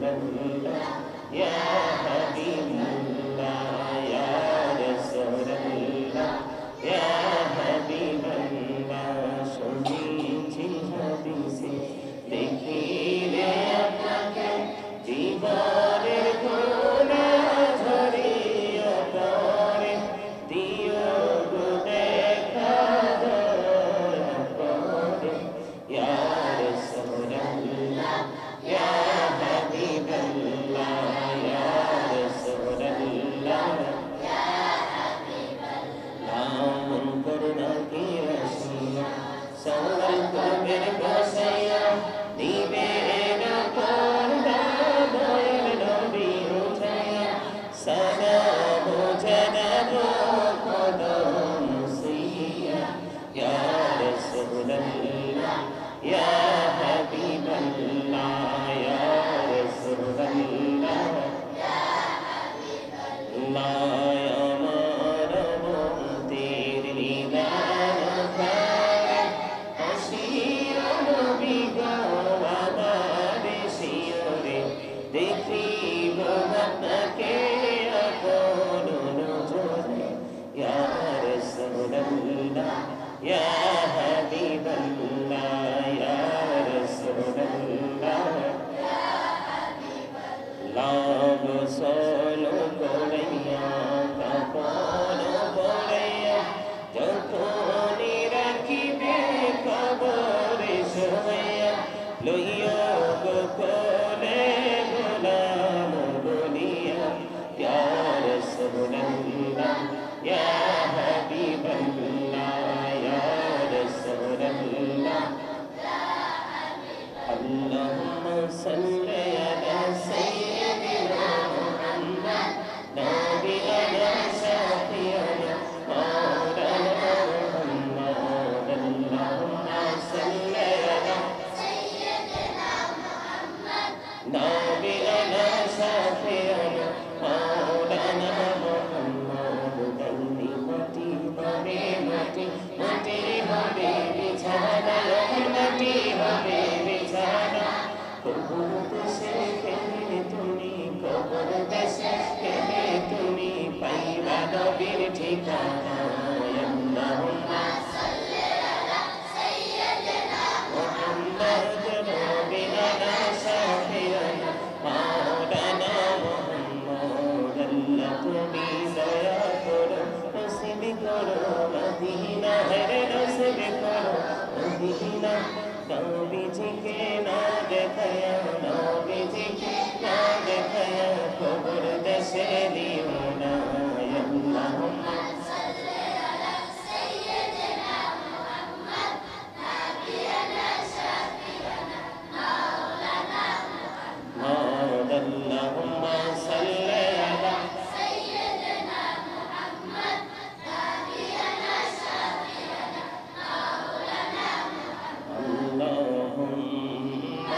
الله يا حبيب الله يا رسول الله يا حبيب الله শুনেছি হাদিসে দেখিলে আপনাকে জীবনের কোনা ঝরিয়া পড়ে দিও গো দেখা দয়া করে ইয়া রাসূলুল্লাহ ইয়া হাবিবাল্লাহ ইয়া রাসূলুল্লাহ ইয়া হাবিবাল্লাহ মন করুণা কি রসিয়া সওয়াল করবেন বসাইয়া দিবে না পর্দা দয়াল নবী উঠাইয়া সালাম জানাবো কদম সিয়া ইয়া রাসূলুল্লাহ ইয়া হাবিবাল্লাহ ইয়া রাসূলুল্লাহ ইয়া হাবিবাল্লাহ আমার মন্দির নিদান করে হাসিও নবী গো আমার শিয়রে দেখিব আপনাকে আপন নজরে ইয়া রাসূলুল্লাহ ইয়া হাবিবাল্লাহ ইয়া রাসূলুল্লাহ ইয়া হাবিবাল্লাহ গোসল করাইয়া কাফন পরাইয়া যখনই রাখিবে কবরে শোয়াইয়া লইয়া গো কোলে গোলাম বলিয়া ইয়া রাসূলুল্লাহ ইয়া হাবিবাল্লাহ ইয়া রাসূলুল্লাহ اللهم صل على سيدنا محمد نبينا شفيعنا مولانا محمد اللهم صل على سيدنا محمد نبينا شفيعنا مولانا محمد كلمتي حبيبتي متي حبيبي ছাড়া রহমতি হবে বিছানা কবর দেশে গেলে তুমি কবর দেশে গেলে তুমি পাইবা নবীর ঠিকানা আল্লাহুম্মা সাল্লি আলা সাইয়্যিদিনা মুহাম্মদ নবিয়ানা শাফিয়ানা মাওলানা মুহাম্মদ আল্লাহ তুমি দয়া করো নসিব করো মদিনা হে নসিব করো মদিনা নবীজিকে না দেখায়া নবীজিকে না দেখায়া কবর দেশে দিও না আল্লাহুম্মা সাল্লি আলা সাইয়্যিদিনা মুহাম্মদ নাবিয়ানা শাফিয়ানা মাওলানা মুহাম্মদ আল্লাহুম্মা সাল্লি আলা সাইয়্যিদিনা মুহাম্মদ নাবিয়ানা শাফিয়ানা মাওলানা اللهم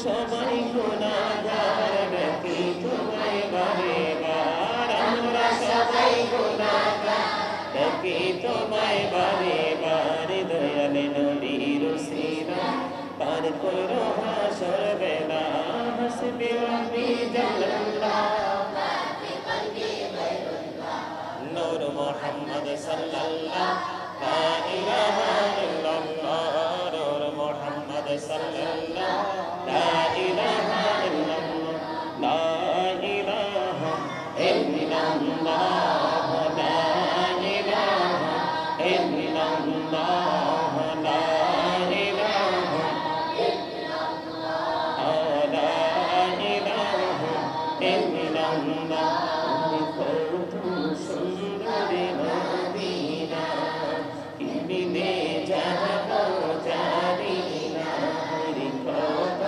সবাই গুনাহগার ডাকি তোমায় বারে বার আমরা সবাই গুনাহগার ডাকি তোমায় বারে বার দয়াল নবীর উসিলা পার করো হাসর বেলা হাসবি রব্বি জাল্লাল্লাহ নূর মুহাম্মদ সাল্লাল্লাহ লা ইলাহা ইল্লাল্লাহ নূর মুহাম্মদ সাল্লাল্লাহ লা ইলাহা ইল্লাল্লাহ লা ইলাহা ইল্লাল্লাহ লা ইলাহা ইল্লাল্লাহ লা ইলাহা সুন্দরী মদিনা কিমিনে যাব জানি না কত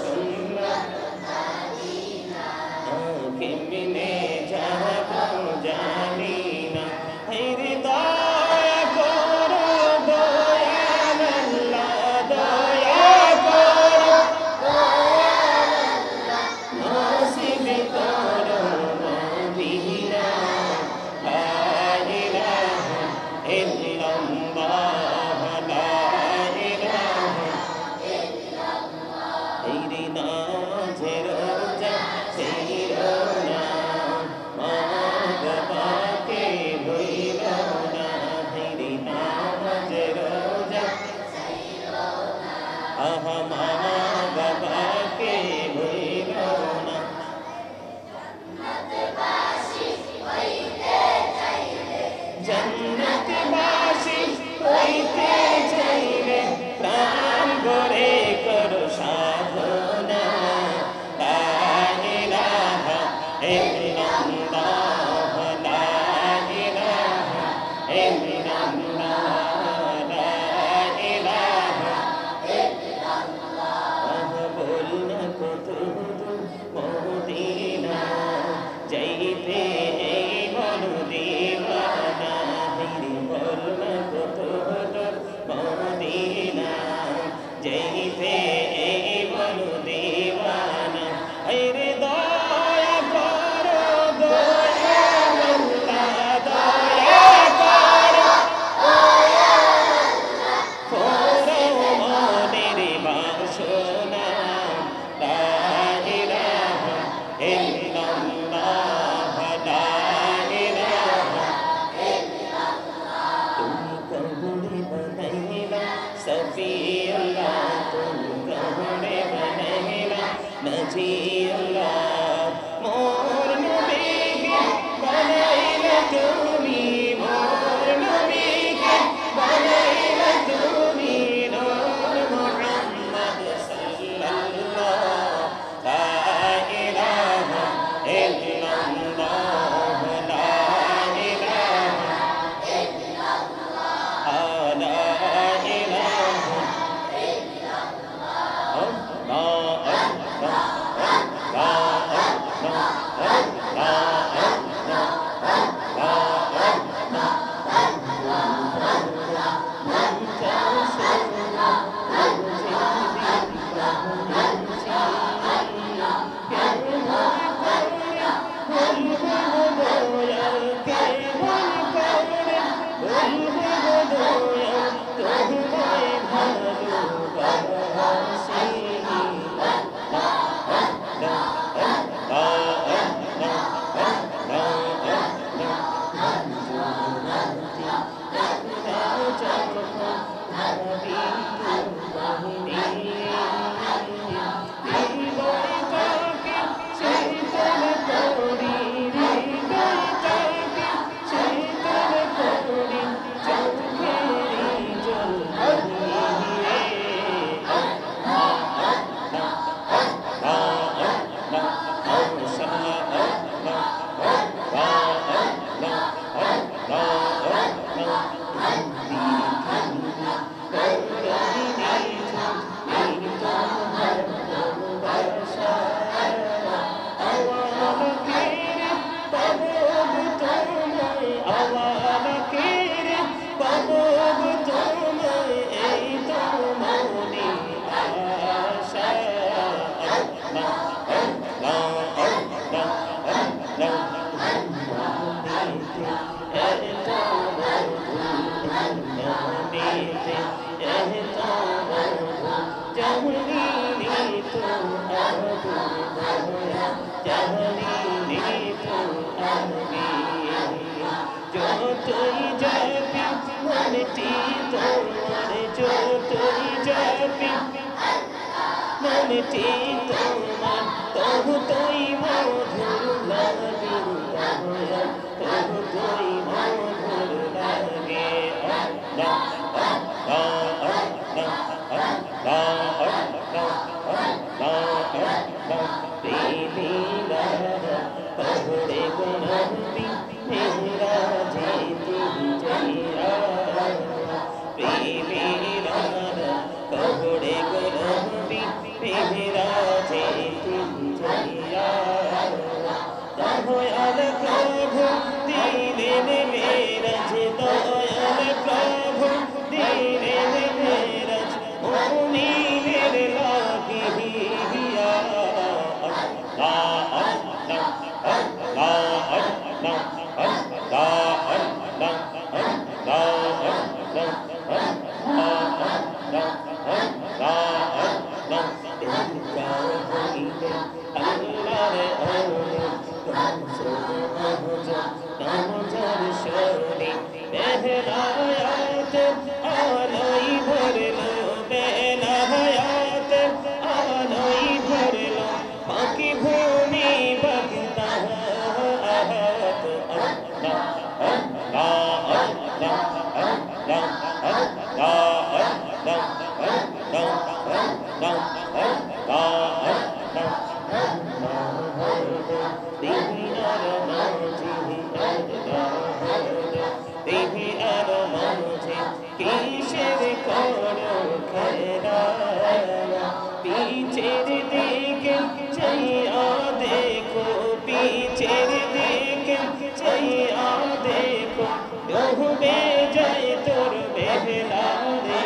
সুন্দর মদিনা কিমিনে যাব জানি না দয়া করো দয়াল আল্লাহ দয়া করো নসিব করো মদিনা লা ইলাহা ইল্লাল্লাহ লা ইলাহা ইল্লাল্লাহ এই নাজে রোজা সেই রোনা মা বাবাকে ভুলিল না এই নাজে রোজা সেই রোনা আহা মা বাবাকে ভুলিল না জন্নতবাসী হইতে চাইলে প্রাণ ভরে করো সাধনা লা ইলাহা ইল্লাল্লাহ লা ইলাহা ইল্লাল্লাহ লা ইলাহা ইল্লাল্লাহ বলনা কত মদিনা যাইতে এই বলো দিওয়ানা বলনা কত মদিনা যাইতে এই বলো দিওয়ানা আরে দয়া করো দয়াল আল্লাহ দয়া করো করো মনের বাসনা লা ইলাহা ইল্লাল্লাহ লা ইলাহা তুমি কবরে বানাইলা সফিউল্লাহ তুমি কবরে বানাইলা নজিউল্লাহ মোর নবীকে বানাইলা তুমি মোর নবীকে বানাইলা তুমি নূর মুহাম্মদ সাল্লাল্লাহ লা ইলাহা ইল্লাল্লাহ লা ইলাহা ইল্লাল্লাহ লা ইলাহা थे रहता रहूं जहनी तो अबू होया जहनी तो अबी जो तुई जाबी मनती তোমার जो तुई जाबी मनती তোমার তবু তুই মধুর লাগে দয়া তবু তুই মধুর লাগে আল্লাহ আল্লাহ আল্লাহ আল্লাহ আল্লাহ আল্লাহ দিলা পড়ে গুনবি মেরা যেতে জয়া দিলা পড়ে গুনবি মেরা যেতে জয়া দয়াল প্রভু দিলেন মেরাজ দয়াল প্রভু দিলেন মেরাজ মুমিনের লাগিয়া আল্লাহ আল্লাহ আল্লাহ আল্লাহ আল্লাহ আল্লাহ আল্লাহ আল্লাহ কিসের করো খেলা পিছের দিকে চাইয়া দেখো পিছের দিকে চাইয়া দেখো ডুবে যায় তোর বেলা রে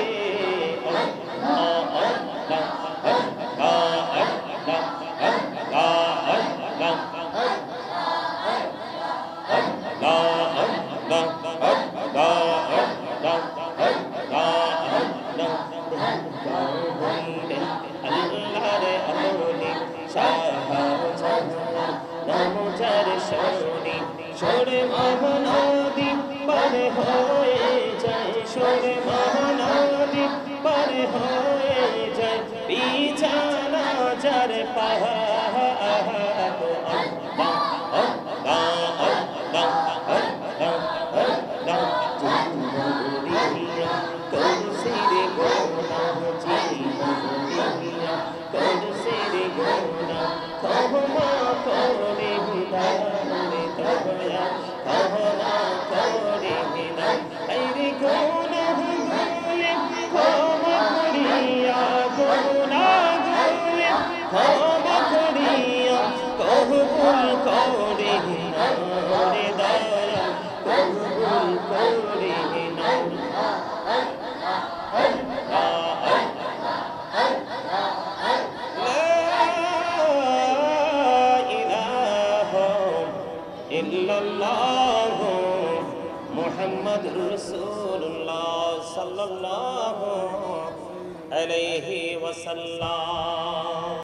সরে মহানদী পার হয়ে যায় সরে মহানদী পার হয়ে যায় বিছানা যার পাহাড় মুহাম্মাদুর রাসূলুল্লাহ সাল্লাল্লাহু আলাইহি ওয়াসাল্লাম।